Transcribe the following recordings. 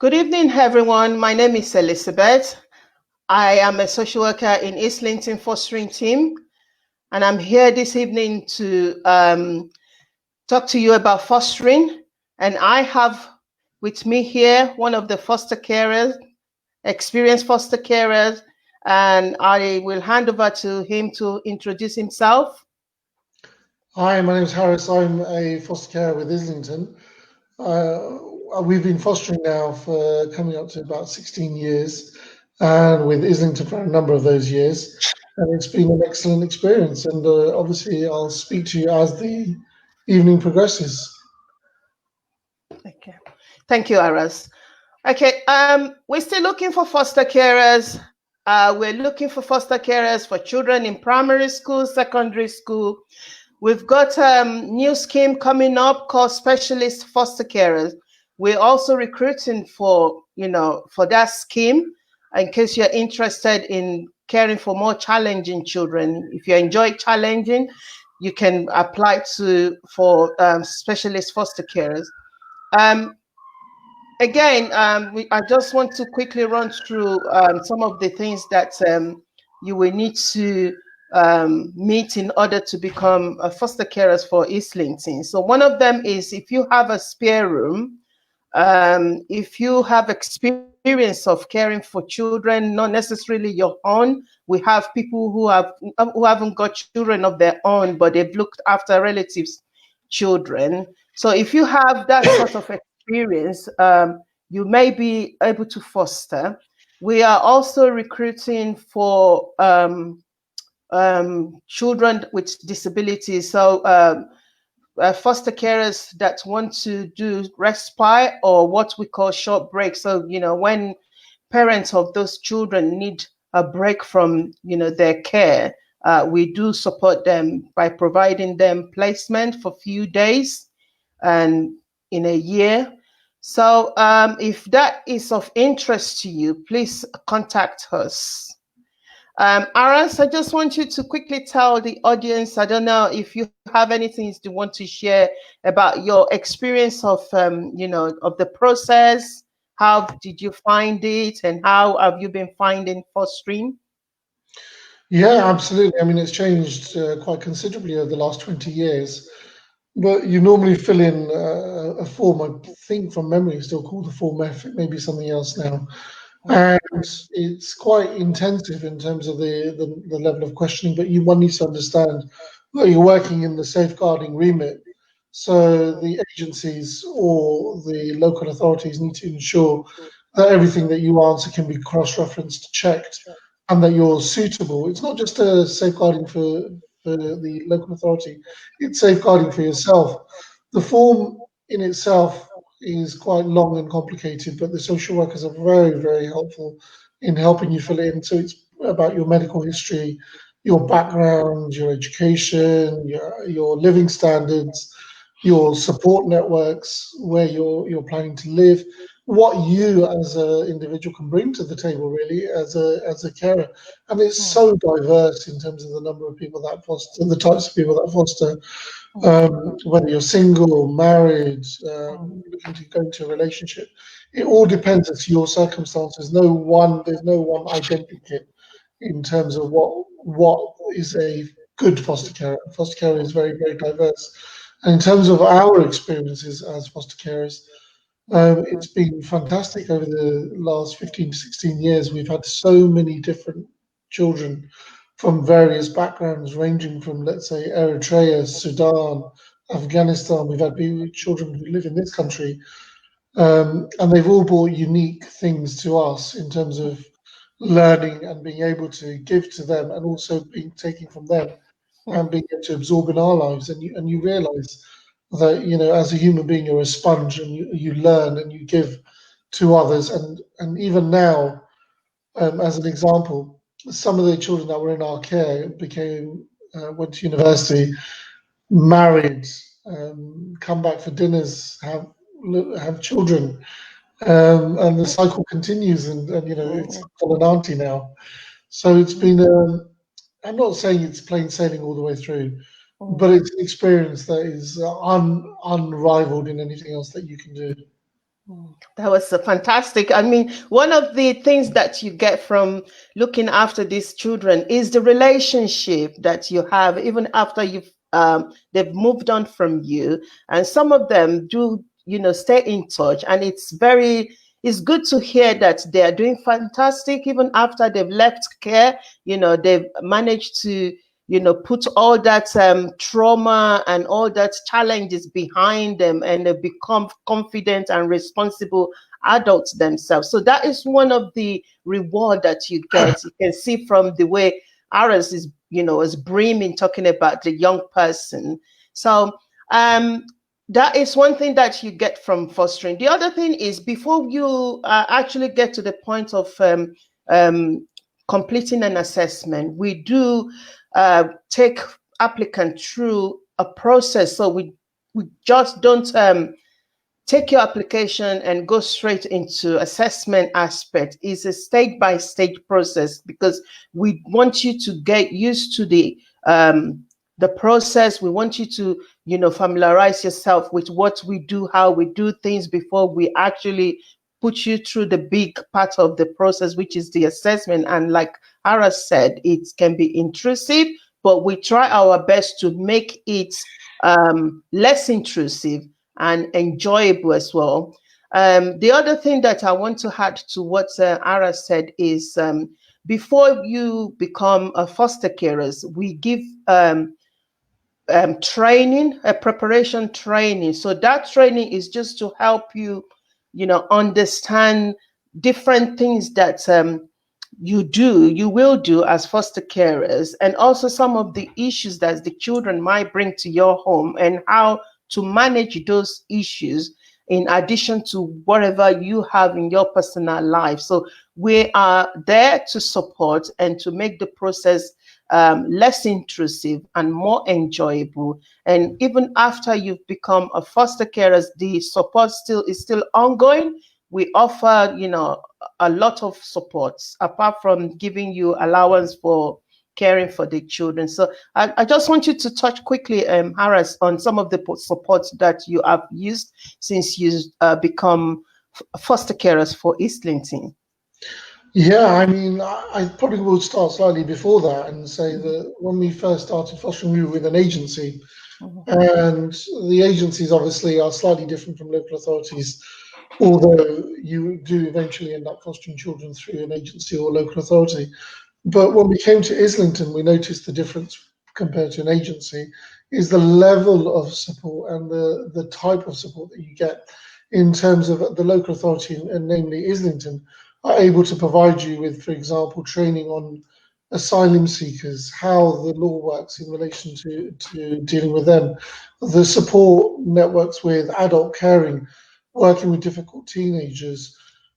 Good evening, everyone. My name is Elizabeth. I am a social worker in Islington fostering team, and I'm here this evening to talk to you about fostering. And I have with me here one of the foster carers, experienced foster carers, and I will hand over to him to introduce himself. Hi, my name is Haras. I'm a foster carer with Islington. We've been fostering now for coming up to about 16 years, and with Islington for a number of those years. And it's been an excellent experience. And obviously, I'll speak to you as the evening progresses. Okay. Thank you, Aras. Okay, we're still looking for foster carers. We're looking for foster carers for children in primary school, secondary school. We've got a new scheme coming up called specialist foster carers. We're also recruiting for that scheme in case you're interested in caring for more challenging children. If you enjoy challenging, you can apply for specialist foster carers. Again, I just want to quickly run through some of the things that you will need to meet in order to become a foster carers for Islington. So one of them is if you have a spare room, if you have experience of caring for children, not necessarily your own. We have people who haven't got children of their own, but they've looked after relatives' children. So if you have that sort of experience, you may be able to foster. We are also recruiting for children with disabilities. So foster carers that want to do respite or what we call short break. So, when parents of those children need a break from, their care, we do support them by providing them placement for a few days and in a year. So if that is of interest to you, please contact us. Aras, I just want you to quickly tell the audience, I don't know if you have anything you want to share about your experience of, of the process. How did you find it and how have you been finding fostering? Yeah, absolutely. I mean, it's changed quite considerably over the last 20 years. But you normally fill in a form, I think from memory, it's still called the Form F, it may be something else now. And it's quite intensive in terms of the level of questioning, but one needs to understand that you're working in the safeguarding remit. So the agencies or the local authorities need to ensure that everything that you answer can be cross-referenced, checked, and that you're suitable. It's not just a safeguarding for the local authority, it's safeguarding for yourself. The form in itself is quite long and complicated, but the social workers are very, very helpful in helping you fill it in. So it's about your medical history, your background, your education, your living standards, your support networks, where you're planning to live, what you as an individual can bring to the table, really, as a carer. And it's so diverse in terms of the number of people that foster, the types of people that foster, whether you're single, married, looking to go into a relationship. It all depends on your circumstances. There's no one identikit in terms of what is a good foster care. Foster care is very, very diverse. And in terms of our experiences as foster carers, it's been fantastic over the last 15 to 16 years. We've had so many different children from various backgrounds, ranging from, let's say, Eritrea, Sudan, Afghanistan. We've had children who live in this country, and they've all brought unique things to us in terms of learning and being able to give to them, and also being taken from them and being able to absorb in our lives. And you realize that, as a human being, you're a sponge, and you learn and you give to others. And even now, as an example, some of the children that were in our care went to university, married, come back for dinners, have children, and the cycle continues. And it's got an auntie now. So it's been. I'm not saying it's plain sailing all the way through, but it's an experience that is unrivaled in anything else that you can do. That was fantastic. I mean, one of the things that you get from looking after these children is the relationship that you have, even after they've moved on from you. And some of them do, stay in touch. And it's good to hear that they are doing fantastic, even after they've left care. They've managed to, put all that trauma and all that challenges behind them, and they become confident and responsible adults themselves. So that is one of the reward that you get. You can see from the way Aras is brimming talking about the young person. So that is one thing that you get from fostering. The other thing is, before you actually get to the point of um, completing an assessment, we do take applicant through a process. So we just don't take your application and go straight into assessment aspect. It's a stage by stage process, because we want you to get used to the process. We want you to, familiarize yourself with what we do, how we do things, before we actually put you through the big part of the process, which is the assessment. And like Haras said, it can be intrusive, but we try our best to make it less intrusive and enjoyable as well. The other thing that I want to add to what Ara said is, before you become a foster carers, we give training, a preparation training. So that training is just to help you, understand different things that you will do as foster carers, and also some of the issues that the children might bring to your home, and how to manage those issues in addition to whatever you have in your personal life. So we are there to support and to make the process less intrusive and more enjoyable. And even after you've become a foster carer, the support is still ongoing. We offer, a lot of supports apart from giving you allowance for caring for the children. So I just want you to touch quickly, Haras, on some of the supports that you have used since you become foster carers for Islington. Yeah, I mean, I probably would start slightly before that and say that when we first started fostering, we were with an agency, Mhm. and the agencies obviously are slightly different from local authorities, although you do eventually end up fostering children through an agency or local authority. But when we came to Islington, we noticed the difference compared to an agency is the level of support and the type of support that you get in terms of the local authority, and namely Islington, are able to provide you with, for example, training on asylum seekers, how the law works in relation to dealing with them, the support networks with adult caring, working with difficult teenagers,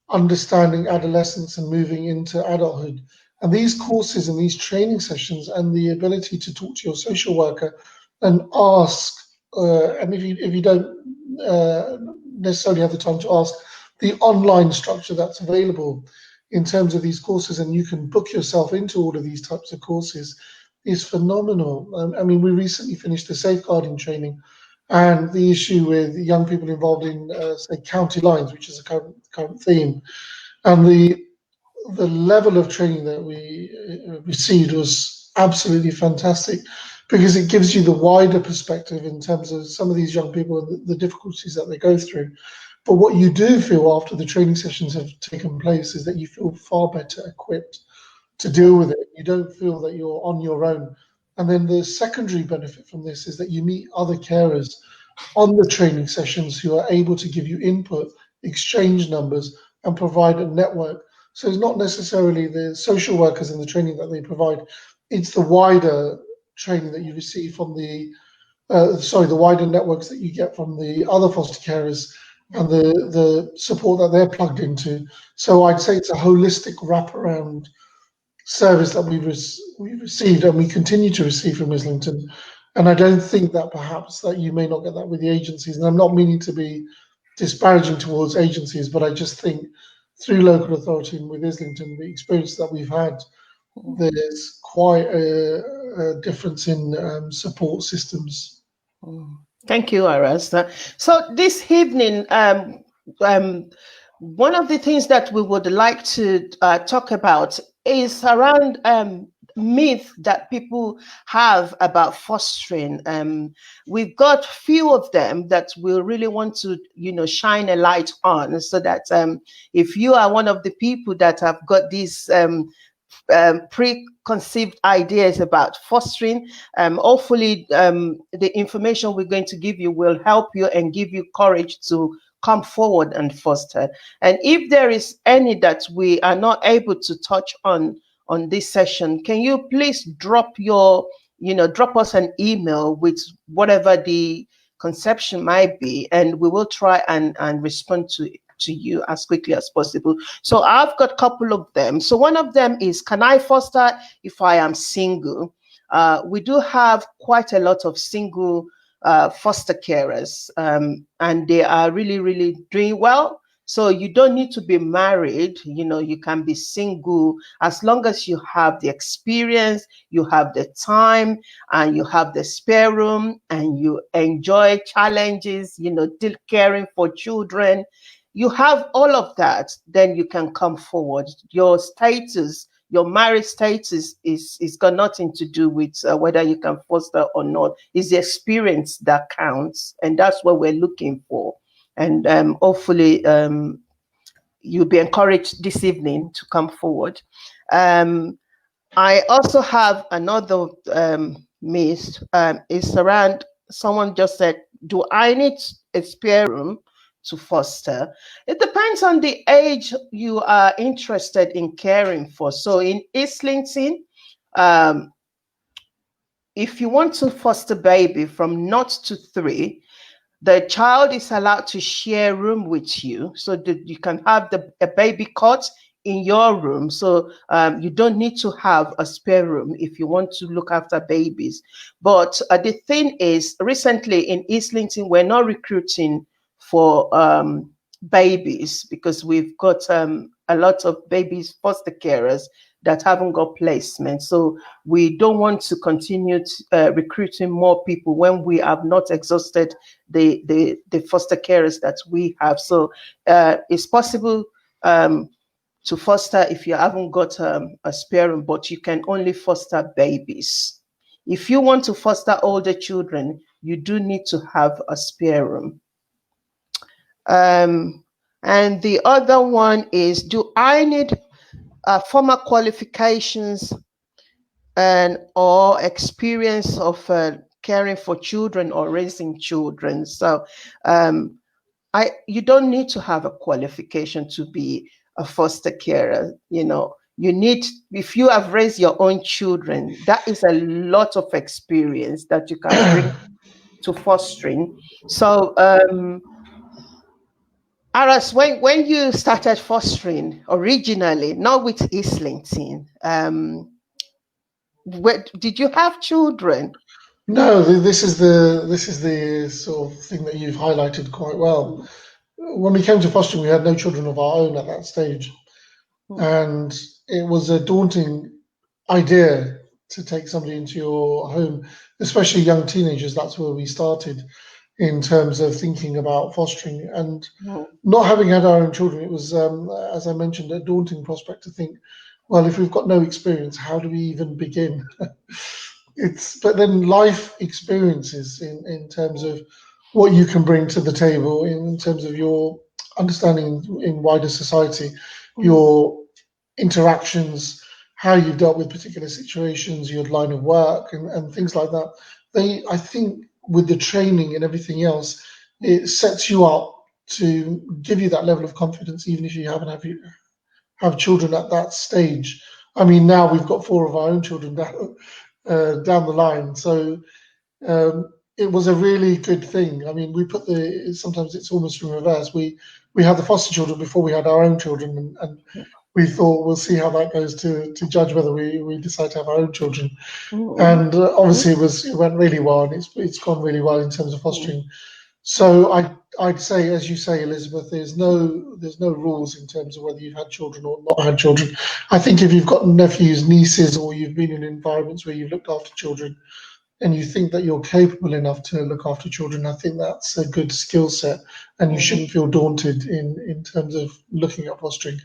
understanding adolescence and moving into adulthood. And these courses and these training sessions and the ability to talk to your social worker and ask, and if you don't necessarily have the time to ask, the online structure that's available in terms of these courses, and you can book yourself into all of these types of courses, is phenomenal. I mean, we recently finished the safeguarding training, and the issue with young people involved in, say, county lines, which is a current theme, and the level of training that we received was absolutely fantastic, because it gives you the wider perspective in terms of some of these young people and the difficulties that they go through. But what you do feel after the training sessions have taken place is that you feel far better equipped to deal with it. You don't feel that you're on your own. And then the secondary benefit from this is that you meet other carers on the training sessions who are able to give you input, exchange numbers, and provide a network. So it's not necessarily the social workers and the training that they provide, it's the wider training that you receive from the wider networks that you get from the other foster carers and the support that they're plugged into. So I'd say it's a holistic wraparound service that we've received and we continue to receive from Islington. And I don't think that perhaps that you may not get that with the agencies. And I'm not meaning to be disparaging towards agencies, but I just think through local authority and with Islington, the experience that we've had, there's quite a difference in support systems. Thank you, Aras. So this evening, um, one of the things that we would like to talk about is around myth that people have about fostering. We've got few of them that we really want to, shine a light on, so that if you are one of the people that have got these preconceived ideas about fostering. Hopefully, the information we're going to give you will help you and give you courage to come forward and foster. And if there is any that we are not able to touch on this session, can you please drop us an email with whatever the conception might be, and we will try and respond to you as quickly as possible. So I've got a couple of them. So one of them is, can I foster if I am single? We do have quite a lot of single foster carers, and they are really, really doing well. So you don't need to be married, you can be single as long as you have the experience, you have the time, and you have the spare room, and you enjoy challenges, caring for children. You have all of that, then you can come forward. Your status, your marriage status is got nothing to do with whether you can foster or not. It's the experience that counts, and that's what we're looking for. And hopefully, you'll be encouraged this evening to come forward. I also have another myth. It's around, someone just said, do I need a spare room to foster? It depends on the age you are interested in caring for. So in Islington, um, if you want to foster baby from 0 to 3, the child is allowed to share room with you, so that you can have a baby cot in your room. So you don't need to have a spare room if you want to look after babies. But the thing is, recently in Islington, we're not recruiting for babies, because we've got a lot of babies foster carers that haven't got placement. So we don't want to continue recruiting more people when we have not exhausted the foster carers that we have. So it's possible to foster if you haven't got a spare room, but you can only foster babies. If you want to foster older children, you do need to have a spare room. And the other one is, do I need formal qualifications and or experience of caring for children or raising children? So you don't need to have a qualification to be a foster carer. You need, if you have raised your own children, that is a lot of experience that you can bring to fostering. So Haras, when you started fostering originally, not with Islington, did you have children? No, this is the sort of thing that you've highlighted quite well. When we came to fostering, we had no children of our own at that stage, and it was a daunting idea to take somebody into your home, especially young teenagers. That's where we started in terms of thinking about fostering. And not having had our own children, it was, as I mentioned, a daunting prospect to think, well, if we've got no experience, how do we even begin? But then life experiences in terms of what you can bring to the table, in terms of your understanding in wider society, your interactions, how you've dealt with particular situations, your line of work, and things like that. I think, with the training and everything else, it sets you up to give you that level of confidence, even if you haven't have children at that stage. I mean, now we've got 4 of our own children down the line, so it was a really good thing. I mean, sometimes it's almost in reverse. We had the foster children before we had our own children, and we thought we'll see how that goes to judge whether we decide to have our own children. And obviously it went really well, and it's gone really well in terms of fostering. So I'd say, as you say, Elizabeth, there's no rules in terms of whether you've had children or not had children. I think if you've got nephews, nieces, or you've been in environments where you've looked after children, and you think that you're capable enough to look after children, I think that's a good skill set, and you Mhm. shouldn't feel daunted in terms of looking at fostering.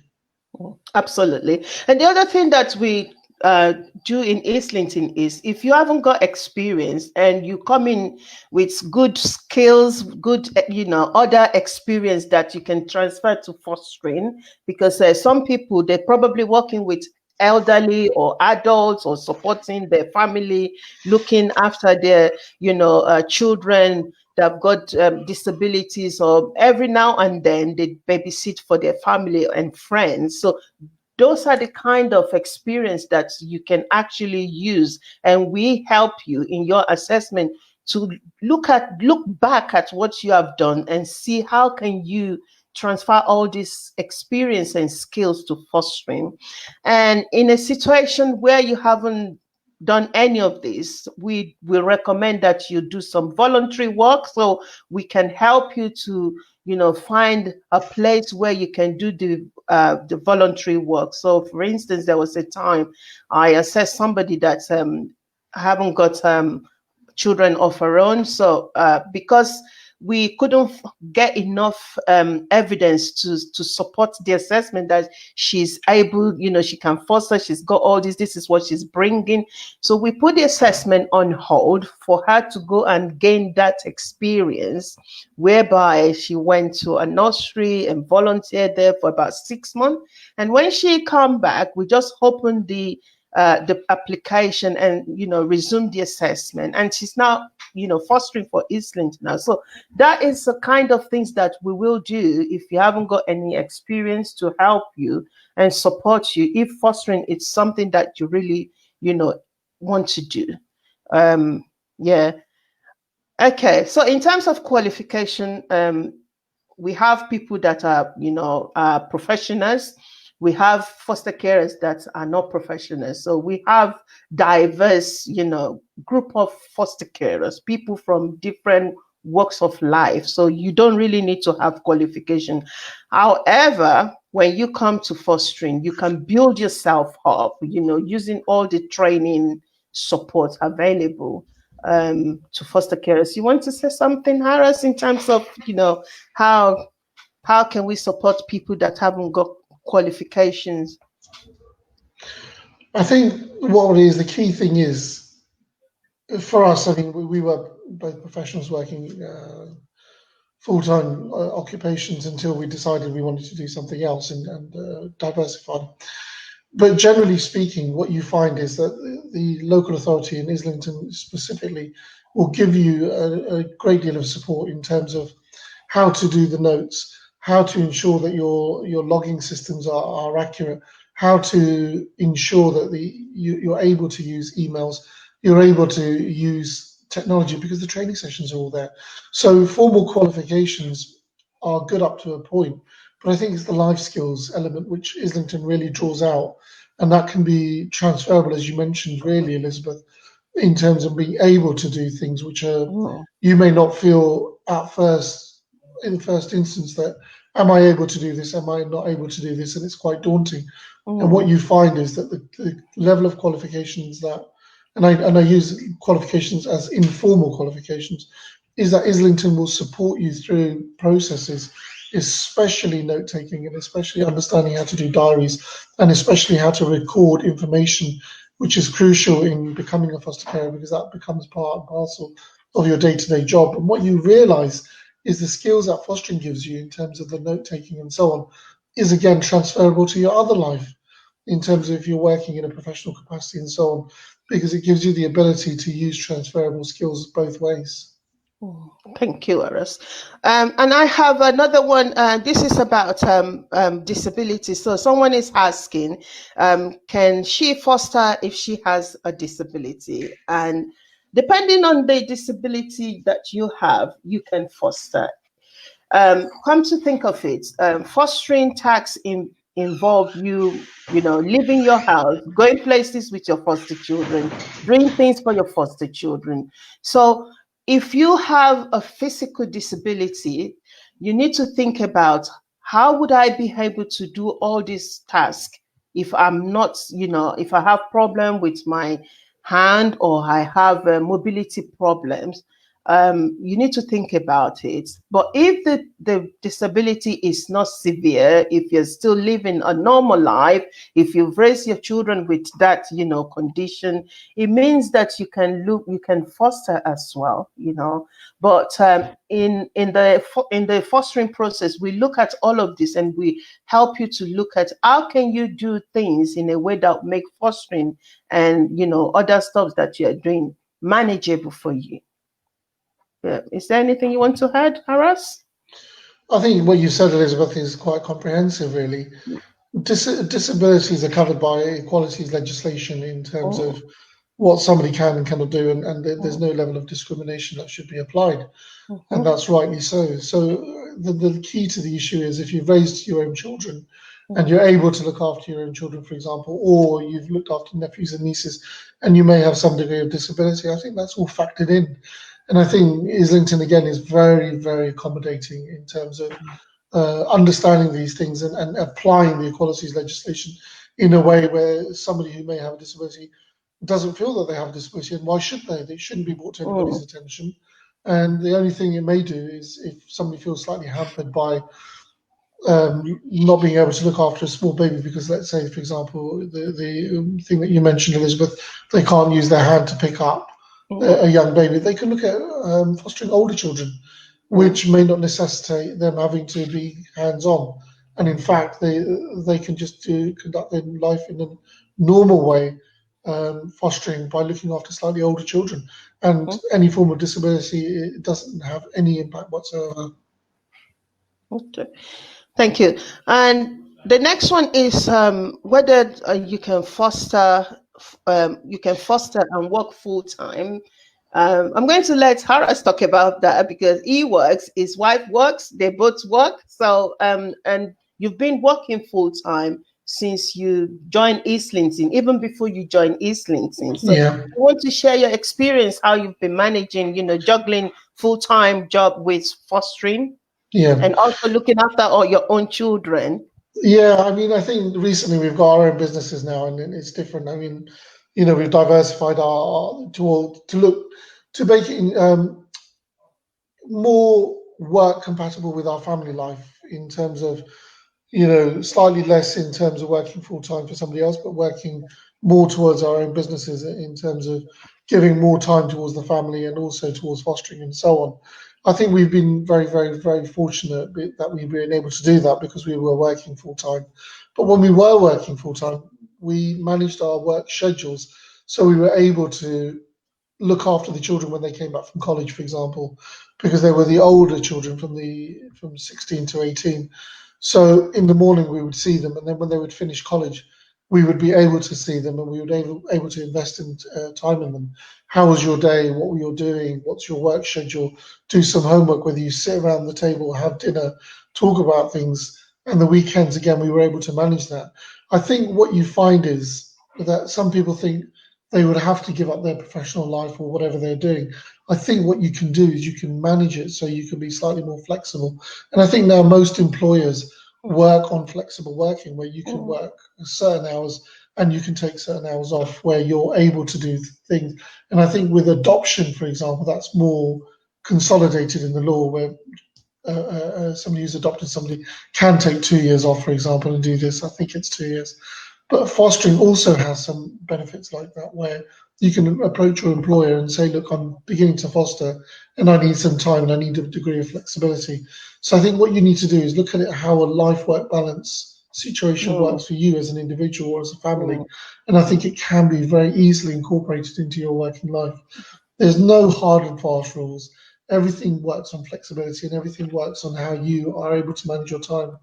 Absolutely. And the other thing that we uh, do in Islington is if you haven't got experience and you come in with good skills, good, other experience that you can transfer to fostering, because some people, they're probably working with elderly or adults or supporting their family, looking after their, children that have got disabilities, or every now and then they babysit for their family and friends. So those are the kind of experience that you can actually use, and we help you in your assessment to look back at what you have done and see how can you transfer all this experience and skills to fostering. And in a situation where you haven't done any of this, we will recommend that you do some voluntary work, so we can help you to find a place where you can do the voluntary work. So for instance, there was a time I assessed somebody that haven't got children of her own. So because we couldn't get enough evidence to support the assessment that she's able, she can foster, she's got all this is what she's bringing. So we put the assessment on hold for her to go and gain that experience, whereby she went to a nursery and volunteered there for about 6 months. And when she come back, we just opened the application and resumed the assessment, and she's now fostering for Islington now. So that is the kind of things that we will do if you haven't got any experience, to help you and support you if fostering is something that you really want to do. Yeah. Okay, so in terms of qualification, we have people that are, professionals. We have foster carers that are not professionals. So we have diverse, group of foster carers, people from different walks of life. So you don't really need to have qualification. However, when you come to fostering, you can build yourself up, using all the training support available to foster carers. You want to say something, Harris, in terms of how how can we support people that haven't got qualifications? I think what it is, the key thing is for us. I mean, we were both professionals working full-time occupations until we decided we wanted to do something else and diversified. But generally speaking, what you find is that the local authority in Islington specifically will give you a great deal of support in terms of how to do the notes, how to ensure that your logging systems are accurate, how to ensure that you're able to use emails, you're able to use technology, because the training sessions are all there. So formal qualifications are good up to a point, but I think it's the life skills element which Islington really draws out, and that can be transferable, as you mentioned, really, Elizabeth, in terms of being able to do things which are, Mm, you may not feel at first, in the first instance, that am I able to do this? Am I not able to do this? And it's quite daunting. And what mm, you find is that the level of qualifications that, and I use qualifications as informal qualifications, is that Islington will support you through processes, especially note taking and especially understanding how to do diaries and especially how to record information, which is crucial in becoming a foster carer, because that becomes part and parcel of your day-to-day job. And what you realize is the skills that fostering gives you in terms of the note taking and so on is again transferable to your other life in terms of if you're working in a professional capacity and so on, because it gives you the ability to use transferable skills both ways. mm. Thank you, Aras. And I have another one. This is about disability. So someone is asking, can she foster if she has a disability? And depending on the disability that you have, you can foster. Come to think of it, fostering tasks involve leaving your house, going places with your foster children, doing things for your foster children. So if you have a physical disability, you need to think about, how would I be able to do all these tasks if I'm not, if I have problem with my hand or I have mobility problems, you need to think about it. But if the disability is not severe, if you're still living a normal life, if you've raised your children with that, condition, it means that you can foster as well, But in the fostering process, we look at all of this and we help you to look at how can you do things in a way that make fostering and other stuff that you're doing manageable for you. Yeah. Is there anything you want to add, Haras? I think what you said, Elizabeth, is quite comprehensive, really. Disabilities are covered by equalities legislation in terms Oh, of what somebody can and cannot do, and there's oh, no level of discrimination that should be applied, and mhm, that's rightly so. So the key to the issue is if you've raised your own children and mhm, you're able to look after your own children, for example, or you've looked after nephews and nieces, and you may have some degree of disability, I think that's all factored in. And I think Islington again is very, very accommodating in terms of understanding these things and applying the equalities legislation in a way where somebody who may have a disability doesn't feel that they have a disability, and why should they? They shouldn't be brought to anybody's mm, attention. And the only thing it may do is if somebody feels slightly hampered by not being able to look after a small baby, because let's say, for example, the thing that you mentioned, Elizabeth, they can't use their hand to pick up mm, a young baby. They can look at fostering older children, mm, which may not necessitate them having to be hands-on. And in fact, they can just conduct their life in a normal way, fostering by looking after slightly older children. And mhm. any form of disability, it doesn't have any impact whatsoever. Okay. Thank you. And the next one is whether you can foster and work full time. I'm going to let Harris talk about that because he works, his wife works, they both work. So and you've been working full time since you joined Islington, even before you joined Islington. So Yeah, I want to share your experience, how you've been managing, juggling full time job with fostering yeah. and also looking after all your own children. Yeah, I mean, I think recently we've got our own businesses now, and it's different. I mean, we've diversified to look to make it more work compatible with our family life in terms of slightly less in terms of working full time for somebody else, but working more towards our own businesses in terms of giving more time towards the family and also towards fostering and so on. I think we've been very, very, very fortunate that we've been able to do that because we were working full time. But when we were working full time, we managed our work schedules, so we were able to look after the children when they came back from college, for example, because they were the older children from 16 to 18. So in the morning we would see them, and then when they would finish college, we would be able to see them, and we would able to invest in time in them. How was your day? What were you doing? What's your work schedule? Do some homework, whether you sit around the table, have dinner, talk about things. And the weekends again, we were able to manage that. I think what you find is that some people think they would have to give up their professional life or whatever they're doing. I think what you can do is you can manage it so you can be slightly more flexible. And I think now most employers work on flexible working where you can Mm, work certain hours and you can take certain hours off where you're able to do things. And I think with adoption, for example, that's more consolidated in the law where somebody who's adopted somebody can take 2 years off, for example, and do this. I think it's 2 years. But fostering also has some benefits like that, where you can approach your employer and say, look, I'm beginning to foster and I need some time and I need a degree of flexibility. So I think what you need to do is look at it how a life work balance situation mm, works for you as an individual or as a family. mm, And I think it can be very easily incorporated into your working life. There's no hard and fast rules. Everything works on flexibility and everything works on how you are able to manage your time.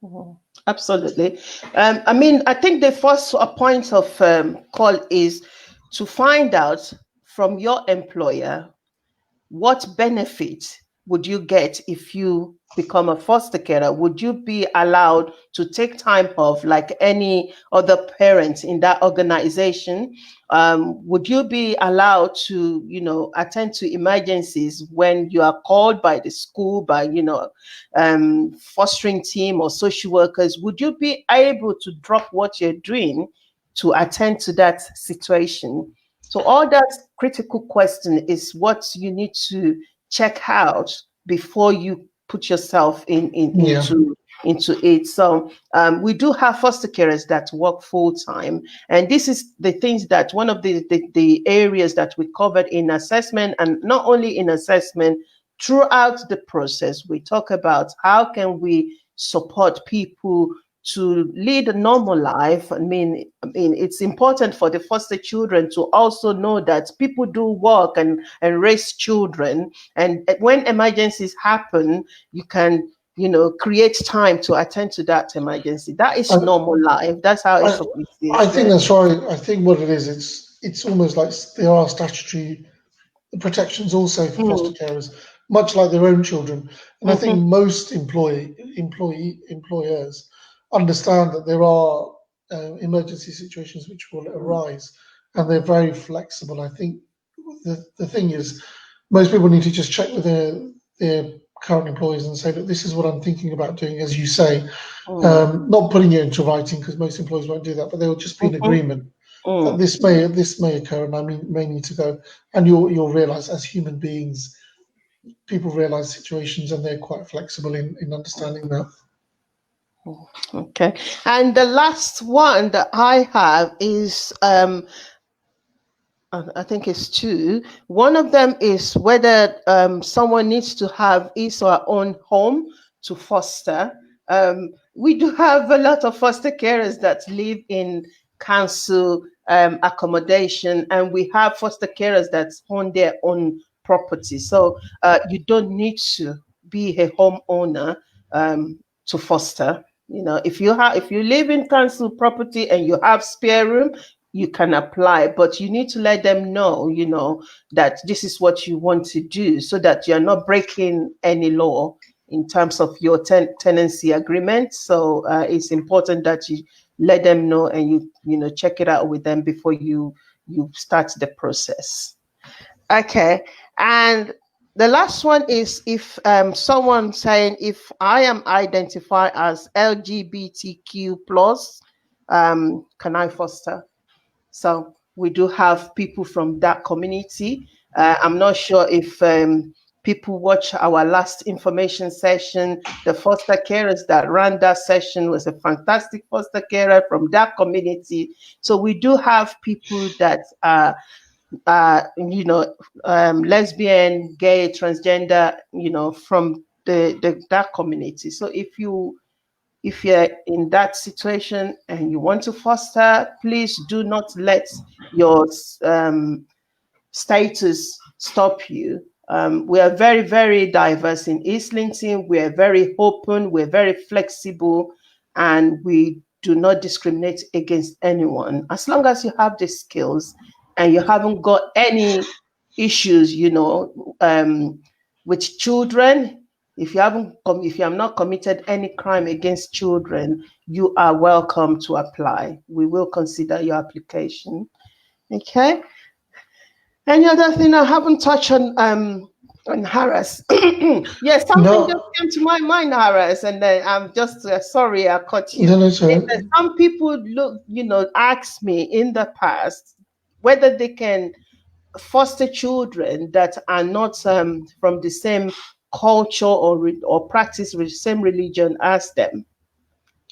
mm. Absolutely. I think the first point of call is to find out from your employer what benefit would you get if you become a foster carer? Would you be allowed to take time off like any other parent in that organization? Would you be allowed to, attend to emergencies when you are called by the school, by, fostering team or social workers? Would you be able to drop what you're doing to attend to that situation? So all that critical question is what you need to check out before you put yourself Yeah. into it. So we do have foster carers that work full time, and this is the things that one of the areas that we covered in assessment, and not only in assessment, throughout the process we talk about how can we support people to lead a normal life. I mean, it's important for the foster children to also know that people do work and raise children, and when emergencies happen, you can, create time to attend to that emergency. That is I, normal life. That's how I, it I is. think that's right. I think what it is, it's almost like there are statutory protections also for foster Mm, carers, much like their own children. And I think mhm, most employers understand that there are emergency situations which will arise, and they're very flexible. I think the thing is, most people need to just check with their current employers and say, look, this is what I'm thinking about doing, as you say, mm, not putting it into writing because most employers won't do that, but they'll just be in mhm, agreement that mm. this may occur, and may need to go. And you'll realize, as human beings, people realize situations, and they're quite flexible in understanding that. Okay. And the last one that I have is I think it's two. One of them is whether someone needs to have his or her own home to foster. We do have a lot of foster carers that live in council accommodation, and we have foster carers that own their own property. So you don't need to be a homeowner to foster. If you live in council property and you have spare room, you can apply, but you need to let them know, that this is what you want to do, so that you're not breaking any law in terms of your tenancy agreement. So it's important that you let them know, and check it out with them before you start the process. Okay. And the last one is if someone saying, if I am identified as LGBTQ plus, can I foster? So we do have people from that community. I'm not sure if people watch our last information session. The foster carers that ran that session was a fantastic foster carer from that community. So we do have people that are, lesbian, gay, transgender, from that community. So if you're in that situation and you want to foster, please do not let your status stop you. We are very, very diverse in Islington. We are very open. We're very flexible, and we do not discriminate against anyone. As long as you have the skills and you haven't got any issues, with children. If you have not committed any crime against children, you are welcome to apply. We will consider your application. Okay. Any other thing I haven't touched on Harris? Yes, something just No, came to my mind, Harris, and then I'm just sorry I caught you. no, no, sorry. Some people ask me in the past whether they can foster children that are not from the same culture or practice the same religion as them,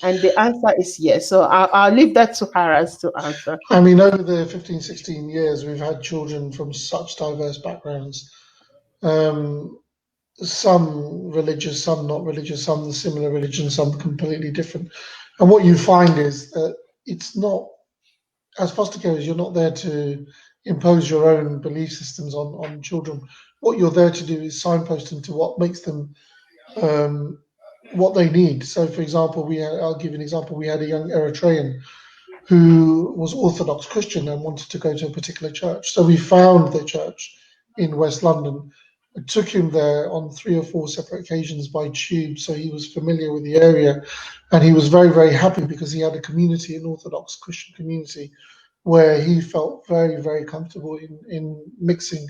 and the answer is yes. So I'll leave that to Harris to answer. I mean, over the 15, 16 years, we've had children from such diverse backgrounds. Um, some religious, some not religious, some similar religion, some completely different. And what you find is that it's not, as foster carers, you're not there to impose your own belief systems on children. What you're there to do is signpost them to what makes them um, what they need. So, for example, I'll give you an example. We had a young Eritrean who was Orthodox Christian and wanted to go to a particular church. So we found the church in West London. I took him there on 3 or 4 separate occasions by tube, so he was familiar with the area, and he was very, very happy because he had a community, an Orthodox Christian community, where he felt very, very comfortable in mixing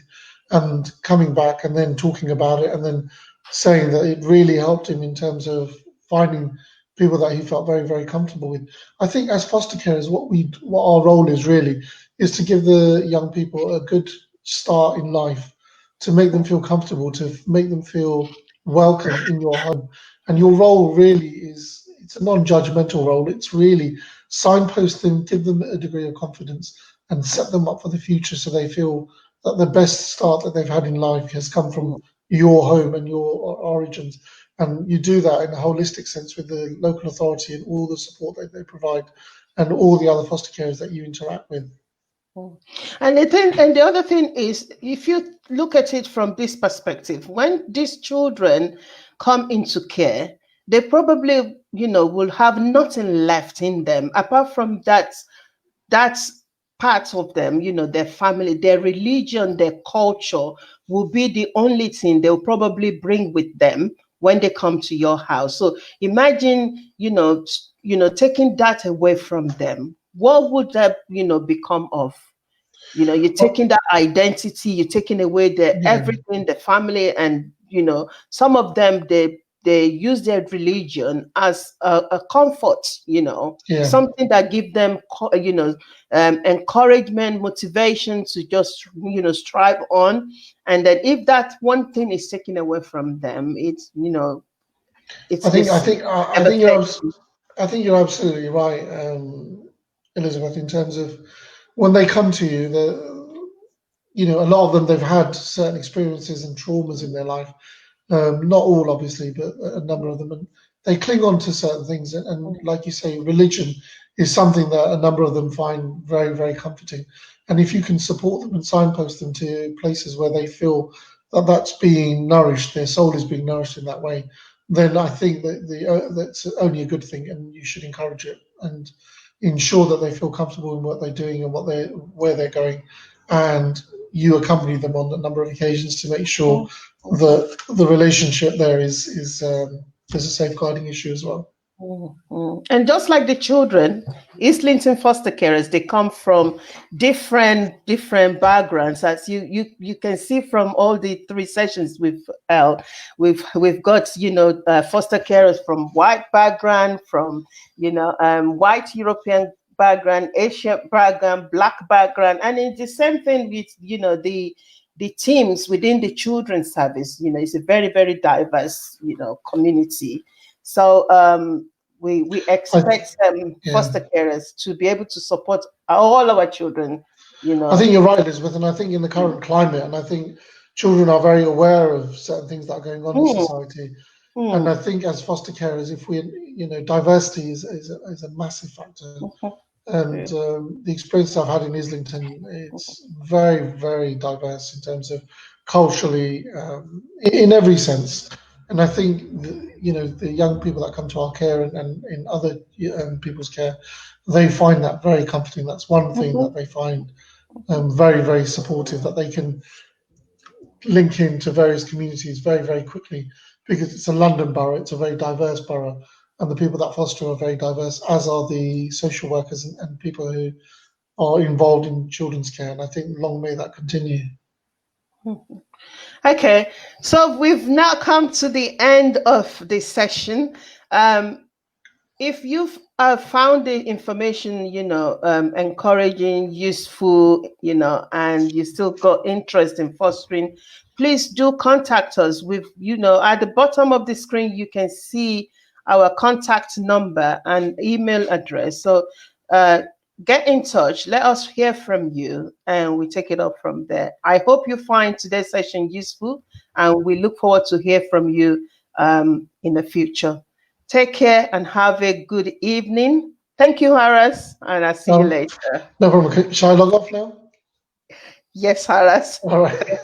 and coming back and then talking about it and then saying that it really helped him in terms of finding people that he felt very, very comfortable with. I think as foster carers, what our role is really is to give the young people a good start in life, to make them feel comfortable, to make them feel welcome in your home. And your role really is, it's a non-judgmental role. It's really signpost them, give them a degree of confidence, and set them up for the future so they feel that the best start that they've had in life has come from your home and your origins. And you do that in a holistic sense with the local authority and all the support that they provide and all the other foster carers that you interact with. And the other thing is, if you look at it from this perspective, when these children come into care, they probably, will have nothing left in them apart from that's part of them, their family, their religion, their culture will be the only thing they'll probably bring with them when they come to your house. So imagine, taking that away from them. What would that, become of? You're taking that identity, you're taking away the Yeah, everything, the family, and some of them they use their religion as a comfort, yeah. something that give them encouragement, motivation to just strive on. And then if that one thing is taken away from them, I think I it's think I think you're devastating. I think you're absolutely right, Elizabeth. In terms of when they come to you, a lot of them they've had certain experiences and traumas in their life. Not all, obviously, but a number of them, and they cling on to certain things. And like you say, religion is something that a number of them find very, very comforting. And if you can support them and signpost them to places where they feel that that's being nourished, their soul is being nourished in that way, then I think that that's only a good thing, and you should encourage it and ensure that they feel comfortable in what they're doing and where they're going, and you accompany them on a number of occasions to make sure the relationship there is there's a safeguarding issue as well. And just like the children, Islington foster carers, they come from different backgrounds. As you can see from all the three sessions we've held, we've got foster carers from white background, from white European background, Asian background, black background, and it's the same thing with the teams within the children's service. It's a very, very diverse community. So we I expect Yeah, foster carers to be able to support all our children. I think you're right, Elizabeth, and I think in the current climate, and I think children are very aware of certain things that are going on in Mm, society. And I mm, think as foster carers, if we, diversity is a massive factor. mhm, And the experience I've had in Islington, it's very, very diverse in terms of culturally, in every sense. And I think the young people that come to our care and in other people's care, they find that very comforting. That's one thing mhm, that they find very, very supportive, that they can link into various communities very, very quickly, because it's a London borough, it's a very diverse borough, and the people that foster are very diverse, as are the social workers and people who are involved in children's care. And I think long may that continue. mhm. Okay, so we've now come to the end of this session. If you've found the information, encouraging, useful, and you still got interest in fostering, please do contact us. With, at the bottom of the screen, you can see our contact number and email address. So uh, get in touch. Let us hear from you, and we take it up from there. I hope you find today's session useful, and we look forward to hear from you in the future. Take care and have a good evening. Thank you, Haras, and I'll see you No, later. no problem. Shall I log off now? Yes, Haras. All right.